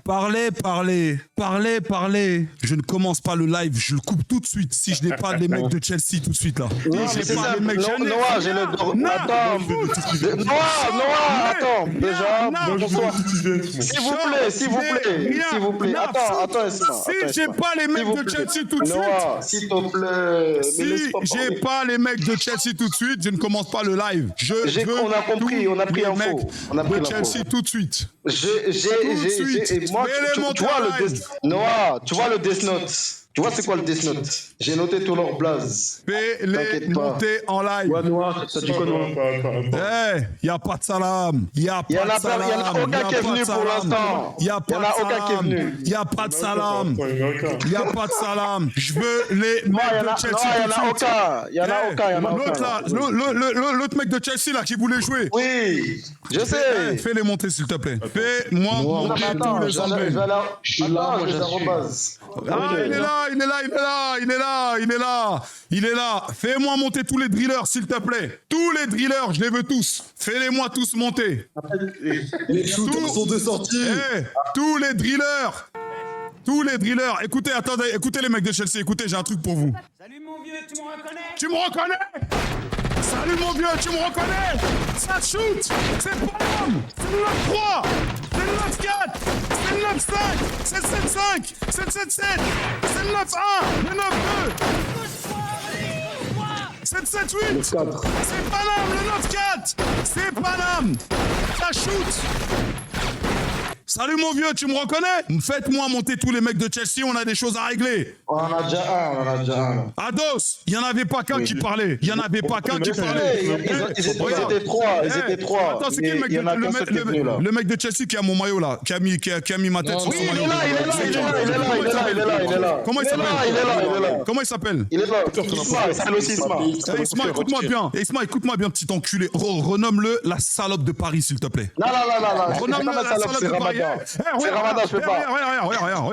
Parlez. Je ne commence pas le live, je le coupe tout de suite si je n'ai pas les mecs de Chelsea tout de suite là. Non, Si mais j'ai pas les mecs Noah, j'ai le droit. Attends, déjà, bonsoir. S'il vous plaît. Attends, si j'ai pas les mecs de Chelsea tout de suite. Noah, s'il te plaît. Si j'ai pas les mecs de Chelsea tout de suite, je ne commence pas le live. On a compris, on a pris l'info. De Chelsea tout de suite. Moi, tu vois Noah, tu vois le Death Note. Tu vois c'est quoi le Death Note? J'ai noté tous leurs blazes. Fais-les monter en live. Ouais, Noah, ça dit quoi, Noah? Y a pas de salam. Y a aucun qui est venu pour l'instant. Y a pas de salam. Je veux les mecs de Chelsea. Y en a aucun. L'autre mec de Chelsea là qui voulait jouer. Oui, je sais. Fais-les monter s'il te plaît. Fais-moi monter tous les Anglais. Je suis là, moi j'arrobase. Ah, il est là. Fais-moi monter tous les drillers, s'il te plaît. Tous les drillers, je les veux tous. Fais-les-moi tous monter. Les shooters sont de sortie. Tous les drillers. Écoutez, attendez, écoutez les mecs de Chelsea. Écoutez, j'ai un truc pour vous. Salut mon vieux, tu me reconnais? Tu me reconnais? Salut mon vieux, tu me reconnais? Ça shoot. C'est pas l'homme. C'est le 9-3. C'est le 9-4. C'est le 9-5. C'est le 7-5. C'est le 7-7. C'est le 9-1. Le 9-2. 7-7-8. C'est Paname, le 9-4. C'est Paname. Ça shoot. Salut mon vieux, tu me reconnais? Faites-moi monter tous les mecs de Chelsea, on a des choses à régler. On en a déjà un. Ados, il n'y en avait pas qu'un qui parlait. Ils étaient trois. Attends, c'est qui le mec de Chelsea qui a mon maillot là, qui a mis ma tête sur son maillot? Il est là. Comment il s'appelle? Comment il s'appelle? Il est là. Isma, écoute-moi bien, petit enculé. Renomme-le la salope de Paris, s'il te plaît. Non. Renomme-le la salope de Paris. C'est Ramadan, je peux pas.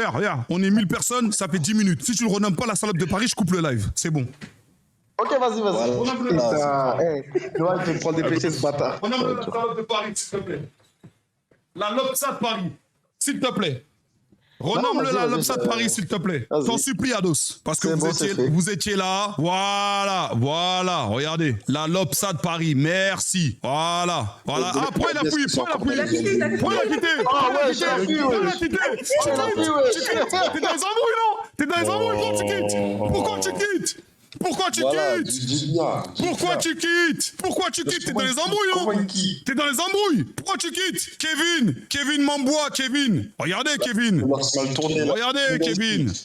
Regarde. On est 1000 personnes, ça fait 10 minutes. Si tu le renommes pas la salope de Paris, je coupe le live. C'est bon. Ok, vas-y. Noah, il te prend des péchés, ce bâtard. Renomme-le la salope de Paris, s'il te plaît. La Lopsa de Paris, s'il te plaît. Renomme-le la Lopsa de Paris, s'il te plaît. T'en supplie, Ados. Parce que vous étiez là. Voilà. Regardez. La Lopsa de Paris. Merci. Voilà. Ah, pourquoi il a fouillé? Pourquoi il a quitté? Ah ouais, j'ai vu. Tu quittes. T'es dans les embrouilles, non? T'es dans les embrouilles, pourquoi tu quittes? Pourquoi tu quittes? T'es dans les embrouilles, non? T'es dans les embrouilles. Pourquoi tu quittes? Kevin Mambois. Regardez, Kevin.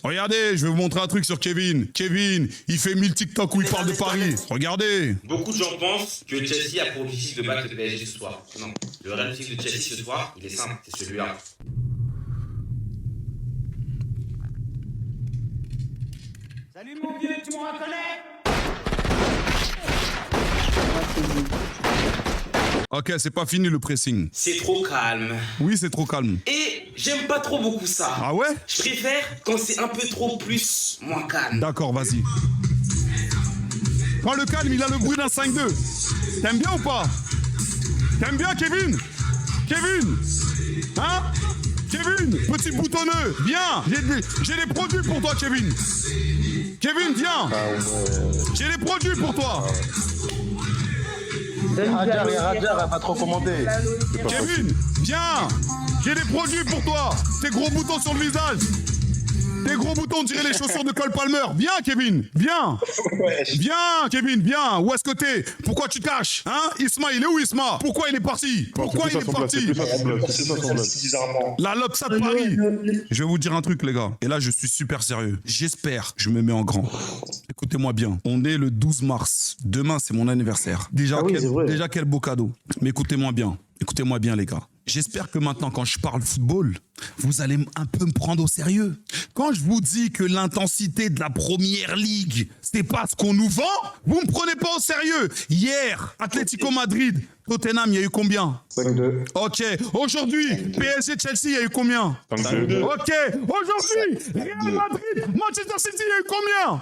Regardez, je vais vous montrer un truc sur Kevin. Il fait 1000 TikTok où il parle de Paris. Regardez. Beaucoup de gens pensent que Chelsea a pour objectif de battre le PSG ce soir. Non. Le réel objectif de Chelsea ce soir, il est simple. C'est celui-là. Salut mon vieux, tu me reconnais? Ok, c'est pas fini le pressing. C'est trop calme. Oui, c'est trop calme. Et j'aime pas trop beaucoup ça. Ah ouais? Je préfère quand c'est un peu trop plus, moins calme. D'accord, vas-y. Quand le calme, il a le bruit d'un 5-2. T'aimes bien ou pas? T'aimes bien, Kevin? Hein? Kevin, petit boutonneux, viens. J'ai des produits pour toi, Kevin. Viens. J'ai des produits pour toi. Radjar a pas trop commandé. Kevin, viens. J'ai des produits pour toi. Tes gros boutons sur le visage. Tes gros boutons, on dirait les chaussures de Cole Palmer. Viens, Kevin. Viens, Kevin, viens. Où est-ce que t'es? Pourquoi tu te caches? Hein? Isma, il est où, Isma? Pourquoi il est parti? La Lopsa de Paris. Je vais vous dire un truc, les gars. Et là, je suis super sérieux. J'espère, je me mets en grand. Écoutez-moi bien. On est le 12 mars. Demain, c'est mon anniversaire. Déjà, quel beau cadeau. Mais écoutez-moi bien, les gars. J'espère que maintenant, quand je parle football, vous allez un peu me prendre au sérieux. Quand je vous dis que l'intensité de la Première Ligue, c'est pas ce qu'on nous vend, vous me prenez pas au sérieux. Hier, Atlético Madrid, Tottenham, il y a eu combien? 5-2. Ok. Aujourd'hui, PSG Chelsea, il y a eu combien? 5-2. Ok. Aujourd'hui, Real Madrid, Manchester City, il y a eu combien?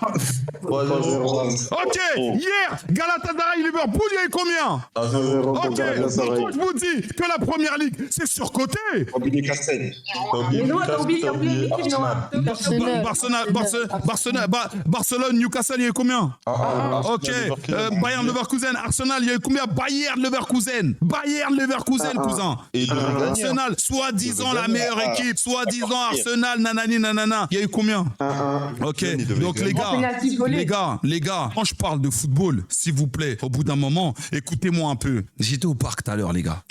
3-0. Ok. Hier, Galatasaray, Liverpool, il y a eu combien? 1-0. Ok. Quand je vous dis que la Première Ligue, League, c'est surcoté. Oublié Castel. Mais non, t'as oublié l'équipe, Noah. Barcelone, Newcastle, il y a eu combien? Ok. Bayern Leverkusen, Arsenal, il y a eu combien? Bayern Leverkusen, cousin. Et Arsenal, soi-disant la meilleure équipe, soi-disant Arsenal, nanani nanana. Il y a eu combien? Ok. Donc les gars, quand je parle de football, s'il vous plaît, au bout d'un moment, écoutez-moi un peu. J'étais au parc tout à l'heure, les gars.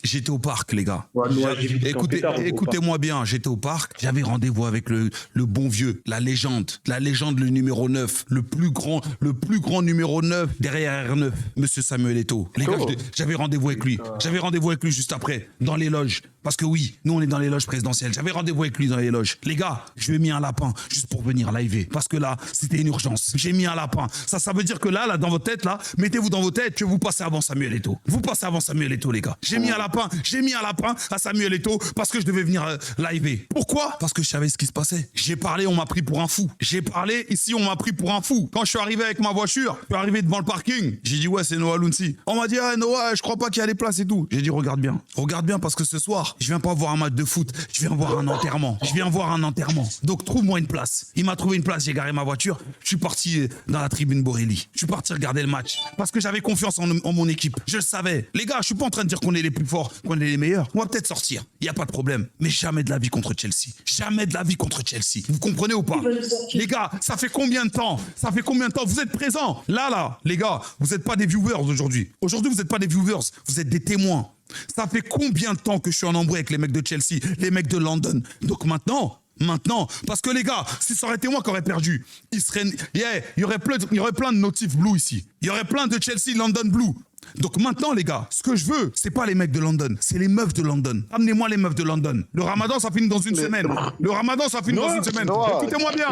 Écoutez-moi bien, j'étais au parc, j'avais rendez-vous avec le bon vieux, la légende, le numéro 9, le plus grand numéro 9 derrière R9, Monsieur Samuel Eto'o. Les gars, j'avais rendez-vous avec lui. J'avais rendez-vous avec lui juste après, dans les loges. Parce que oui, nous on est dans les loges présidentielles. J'avais rendez-vous avec lui dans les loges. Les gars, je lui ai mis un lapin juste pour venir live. Parce que là, c'était une urgence. J'ai mis un lapin. Ça veut dire que là, dans votre tête, là, mettez-vous dans vos têtes que vous passez avant Samuel Eto'o. Vous passez avant Samuel Eto'o, les gars. J'ai mis un lapin à Samuel Eto'o parce que je devais venir live. Pourquoi? Parce que je savais ce qui se passait. J'ai parlé, on m'a pris pour un fou. On m'a pris pour un fou. Quand je suis arrivé avec ma voiture, je suis arrivé devant le parking. J'ai dit, ouais, c'est Noah Lounsi. On m'a dit, ah, Noah, je crois pas qu'il y a des places et tout. J'ai dit, regarde bien parce que ce soir, je viens pas voir un match de foot, je viens voir un enterrement. Donc trouve-moi une place. Il m'a trouvé une place, j'ai garé ma voiture, je suis parti dans la tribune Borelli. Je suis parti regarder le match parce que j'avais confiance en mon équipe. Je le savais. Les gars, je suis pas en train de dire qu'on est les plus forts, qu'on est les meilleurs. On va peut-être sortir, il y a pas de problème. Mais jamais de la vie contre Chelsea. Jamais de la vie contre Chelsea. Vous comprenez ou pas? Les gars, ça fait combien de temps? Vous êtes présents. Là, les gars, vous n'êtes pas des viewers aujourd'hui. Aujourd'hui, vous n'êtes pas des viewers, vous êtes des témoins. Ça fait combien de temps que je suis en embrouille avec les mecs de Chelsea, les mecs de London? Donc maintenant, parce que les gars, si ça aurait été moi qui aurais perdu, il y aurait plein de notifs blue ici. Il y aurait plein de Chelsea London blue. Donc maintenant, les gars, ce que je veux, c'est pas les mecs de London, c'est les meufs de London. Amenez-moi les meufs de London. Le ramadan, ça finit dans une semaine. Écoutez-moi bien.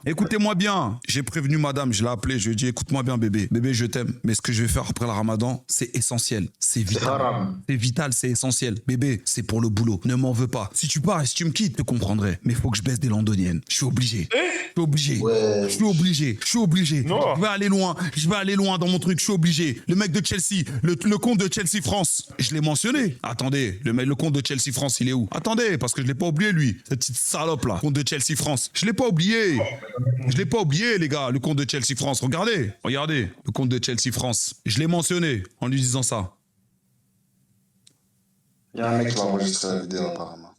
Écoutez-moi bien. J'ai prévenu madame, je l'ai appelée, je lui ai dit, écoute-moi bien, bébé. Bébé, je t'aime. Mais ce que je vais faire après le ramadan, c'est essentiel. C'est vital, c'est essentiel. Bébé, c'est pour le boulot. Ne m'en veux pas. Si tu pars et si tu me quittes, je te comprendrai. Mais il faut que je baisse des londoniennes. Je suis obligé. Je suis obligé. Non. Je vais aller loin dans mon truc, je suis obligé. Le mec de Chelsea, le compte de Chelsea France, je l'ai mentionné. Attendez, le compte de Chelsea France, il est où? Attendez, parce que je l'ai pas oublié, lui. Cette petite salope là, compte de Chelsea France. Je l'ai pas oublié, les gars, le compte de Chelsea France. Regardez, le compte de Chelsea France. Je l'ai mentionné en lui disant ça. Il y a un mec qui va enregistrer la vidéo apparemment.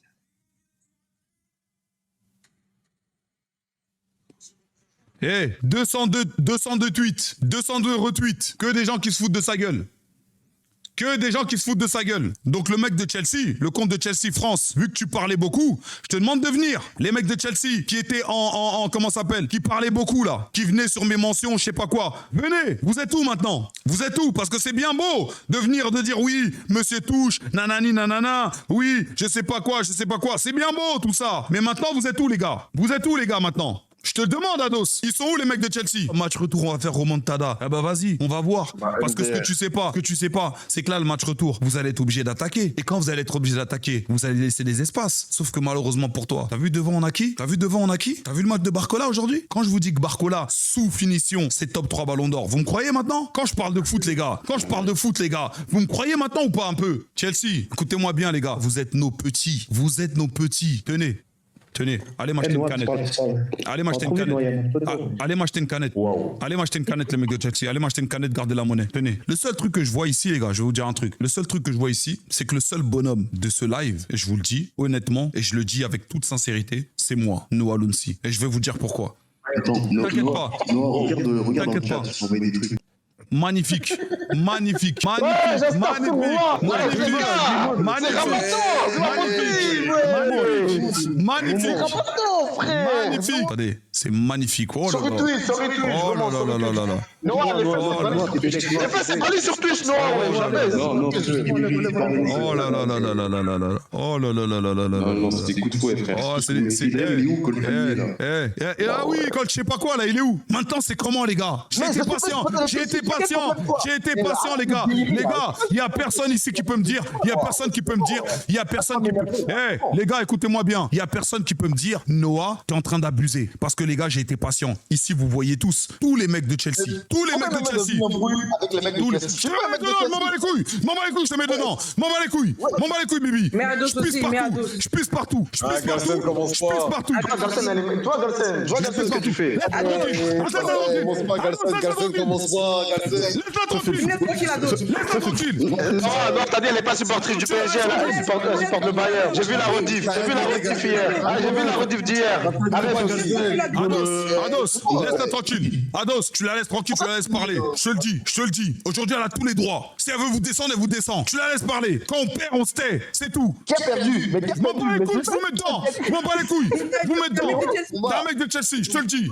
Eh, 202 tweets, 202 retweets, que des gens qui se foutent de sa gueule. Donc le mec de Chelsea, le compte de Chelsea France, vu que tu parlais beaucoup, je te demande de venir. Les mecs de Chelsea qui étaient comment ça s'appelle, qui parlaient beaucoup là, qui venaient sur mes mentions, je sais pas quoi. Venez, vous êtes où maintenant? Vous êtes où? Parce que c'est bien beau de venir de dire oui, monsieur Touche, nanani nanana, oui, je sais pas quoi. C'est bien beau tout ça. Mais maintenant vous êtes où les gars? Maintenant? Je te le demande, Ados. Ils sont où les mecs de Chelsea? Match retour, on va faire remontada. Eh ben vas-y, on va voir. Parce que ce que tu sais pas, c'est que là, le match retour, vous allez être obligé d'attaquer. Et quand vous allez être obligé d'attaquer, vous allez laisser des espaces. Sauf que malheureusement pour toi, t'as vu devant on a qui? T'as vu le match de Barcola aujourd'hui? Quand je vous dis que Barcola, sous finition, c'est top 3 ballons d'or, vous me croyez maintenant? Quand je parle de foot, les gars, vous me croyez maintenant ou pas un peu? Chelsea, écoutez-moi bien, les gars. Vous êtes nos petits. Tenez, allez m'acheter une canette. Allez m'acheter une canette. Allez m'acheter une canette, les mecs de Chelsea. Allez m'acheter une canette, gardez la monnaie. Tenez. Le seul truc que je vois ici, les gars, je vais vous dire un truc. Le seul truc que je vois ici, c'est que le seul bonhomme de ce live, et je vous le dis honnêtement, et je le dis avec toute sincérité, c'est moi, Noah Lounsi. Et je vais vous dire pourquoi. T'inquiète pas. Regarde dans le chat, je des trucs. Magnifique. Attendez, c'est magnifique. Oh là là. C'est pas lui sur Twitch, non, jamais. Oh là là. Non, c'est des coups de fouet, frère. Oh, il est où, Ah oui, quand je sais pas quoi, là, il est où? Maintenant, c'est comment, les gars? J'ai été patient. patient. J'ai été patient, les gars. Les gars, il n'y a personne ici qui peut me dire. Il n'y a personne qui peut me dire. Il n'y a personne qui peut. Eh, les gars, écoutez-moi bien. Il n'y a personne qui peut me dire, Noah, tu es en train d'abuser. Parce que les gars, j'ai été patient. Ici, vous voyez tous les mecs de Chelsea. Tous les mecs de Chelsea. Avec les mecs de Chelsea. Je te mets dedans, m'en bats les couilles. M'en bats les couilles, je te mets dedans. M'en bats les couilles. M'en bats les couilles, Bibi. Je pisse partout. Je pisse partout. Je pisse partout. Toi, Galsen, ce que tu fais. Commence pas, Galsen, commence pas, Galsen. Laisse-la tranquille. Laisse-la tranquille. Non, t'as dit, elle n'est pas supportrice du PSG, elle supporte le Bayern. J'ai vu la rediff hier. J'ai vu la rediff d'hier. Ados, laisse-la tranquille. Ados, tu la laisses tranquille, tu la laisses parler. Je te le dis. Aujourd'hui, elle a tous les droits. Si elle veut vous descendre, elle vous descend. Tu la laisses parler. Quand on perd, on se tait. C'est tout. Qui a perdu? Je m'en bats les couilles, je vous mets dedans. Je m'en bats les couilles. Vous mettez dedans. T'es un mec de Chelsea, je te le dis.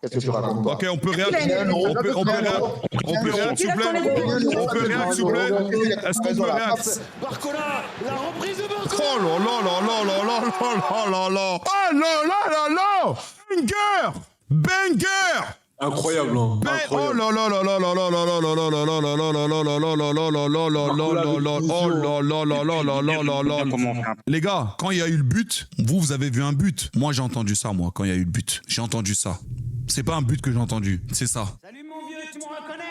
Qu'est-ce que tu racontes? Ok, on peut réagir, s'il vous plaît. On peut réagir, s'il vous plaît. Est-ce qu'on peut réagir? Barcola, la reprise de Barcola. Oh là là là là là là là là là. Oh là là là là. Banger. Incroyable, hein. Oh là là là là là là là là là là là là là là là. Les gars, quand il y a eu le but, vous avez vu un but. Moi, j'ai entendu ça, moi, quand il y a eu le but. J'ai entendu ça. C'est pas un but que j'ai entendu, c'est ça. Salut mon vieux, tu me reconnais?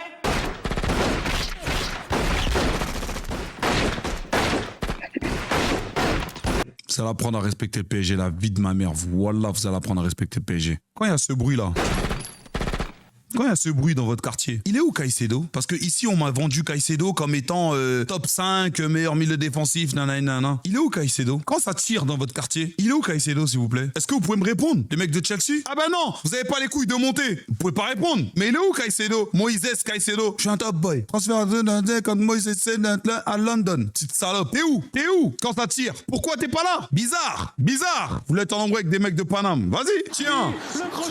Vous allez apprendre à respecter le PSG, la vie de ma mère. Voilà, vous allez apprendre à respecter le PSG. Quand il y a ce bruit-là, quand il y a ce bruit dans votre quartier, il est où Caicedo? Parce que ici on m'a vendu Caicedo comme étant top 5, meilleur milieu défensif, nanana. Il est où Caicedo? Quand ça tire dans votre quartier, il est où Caicedo, s'il vous plaît? Est-ce que vous pouvez me répondre? Les mecs de Chelsea? Ah bah non, vous avez pas les couilles de monter. Vous pouvez pas répondre. Mais il est où Caicedo? Moïse Caicedo. Je suis un top boy. Transfert contre Moïse à London. Petite salope. T'es où? T'es où quand ça tire? Pourquoi t'es pas là? Bizarre. Vous êtes en embrouille avec des mecs de Paname. Vas-y, tiens.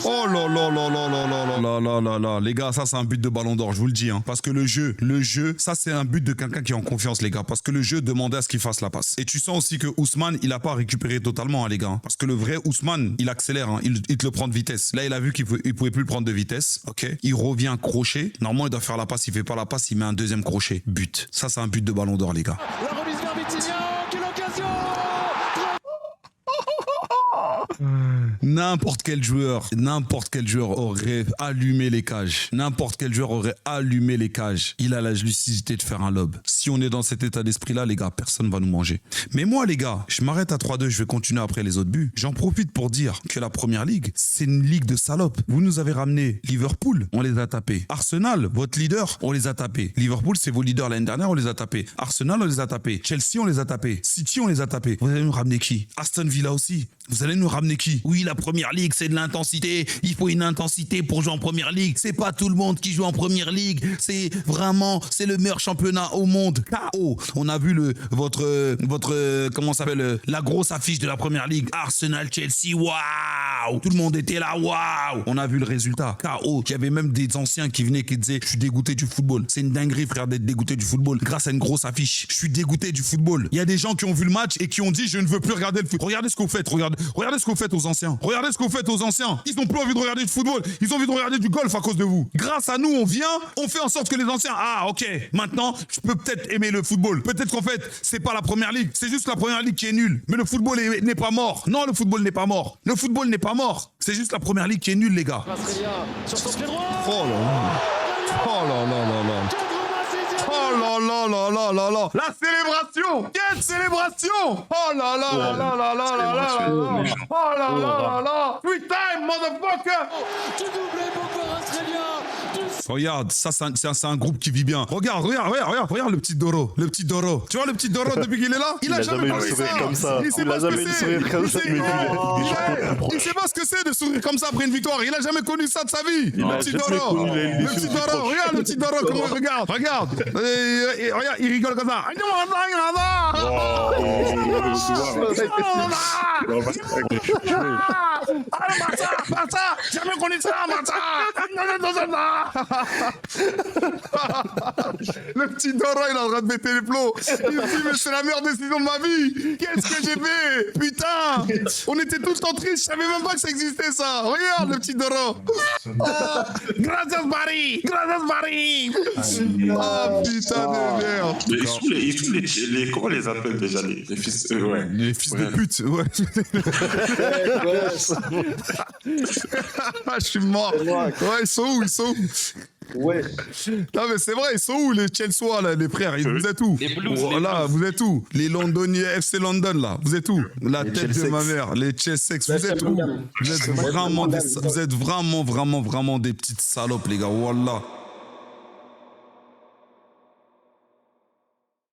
Oh là là là là là là là là là. Les gars, ça c'est un but de ballon d'or, je vous le dis, hein. Parce que le jeu, ça c'est un but de quelqu'un qui est en confiance, les gars. Parce que le jeu demandait à ce qu'il fasse la passe. Et tu sens aussi que Ousmane, il a pas récupéré totalement, hein, les gars. Parce que le vrai Ousmane, il accélère, hein. Il te le prend de vitesse. Là, il a vu qu'il pouvait plus le prendre de vitesse. Ok. Il revient crochet. Normalement, il doit faire la passe. Il fait pas la passe. Il met un deuxième crochet. But. Ça c'est un but de ballon d'or, les gars. La remise vers Vitinha, quelle occasion! N'importe quel joueur aurait allumé les cages. Il a la lucidité de faire un lob. Si on est dans cet état d'esprit-là, les gars, personne va nous manger. Mais moi, les gars, je m'arrête à 3-2, je vais continuer après les autres buts. J'en profite pour dire que la première ligue, c'est une ligue de salopes. Vous nous avez ramené Liverpool, on les a tapés. Arsenal, votre leader, on les a tapés. Liverpool, c'est vos leaders l'année dernière, on les a tapés. Arsenal, on les a tapés. Chelsea, on les a tapés. City, on les a tapés. Vous allez nous ramener qui? Aston Villa aussi. Vous allez nous ramener qui? Oui, la première ligue, c'est de l'intensité. Il faut une intensité pour jouer en première ligue. C'est pas tout le monde qui joue en première ligue. C'est le meilleur championnat au monde. KO. On a vu votre comment ça s'appelle, la grosse affiche de la première ligue. Arsenal, Chelsea, waouh! Tout le monde était là, waouh! On a vu le résultat. KO. Il y avait même des anciens qui venaient qui disaient, je suis dégoûté du football. C'est une dinguerie, frère, d'être dégoûté du football. Grâce à une grosse affiche. Je suis dégoûté du football. Il y a des gens qui ont vu le match et qui ont dit, je ne veux plus regarder le foot. Regardez ce que vous faites. Regardez ce que vous faites aux anciens. Regardez ce que vous faites aux anciens. Ils n'ont plus envie de regarder du football. Ils ont envie de regarder du golf à cause de vous. Grâce à nous, on vient, on fait en sorte que les anciens... Ah, ok. Maintenant, je peux peut-être aimer le football. Peut-être qu'en fait, c'est pas la première ligue. C'est juste la première ligue qui est nulle. Mais le football n'est pas mort. Non, le football n'est pas mort. Le football n'est pas mort. C'est juste la première ligue qui est nulle, les gars. Sur son pied droit. Oh là là. Oh là là là là. Oh là là là là là là. La célébration. Quelle célébration. Oh là là là là là là là là. Oh là là là là. Free time, motherfucker. Tu doublé Boko Australien. Regarde, ça c'est un groupe qui vit bien. Regarde le petit Doro. Le petit Doro. Tu vois le petit Doro depuis qu'il est là? Il a jamais connu ça. Il sait pas ce que c'est. Il sait pas ce que c'est de sourire comme ça après une victoire. Il a jamais connu ça de sa vie. Le petit Doro. Le petit Doro. Regarde le petit Doro comment il regarde. Regarde, il rigole comme ça. Martha, jamais connu ça, Martha. Le petit Doro, il est en train de péter les plombs. Il me dit, mais c'est la meilleure décision de ma vie. Qu'est-ce que j'ai fait? Putain. On était tous en triste. Je savais même pas que ça existait, ça. Regarde, le petit Doro. Gracias, Barry. Gracias, Barry. Oh, putain de merde. Mais ils sont les comment on les appelle déjà, les fils, ouais. Les fils de pute, ouais. Je suis mort. Ouais, ils sont où? Ils sont où? Ouais. Non, mais c'est vrai, ils sont où les Chelsea, là, les frères? Vous êtes où? Les Blues, Oh, les là, Blues. vous êtes où? Les Londoniens, FC London, là, vous êtes où? La tête de ma mère, les Chelsea, vous êtes où? Vous êtes vraiment des, vous êtes vraiment des petites salopes, les gars, wallah.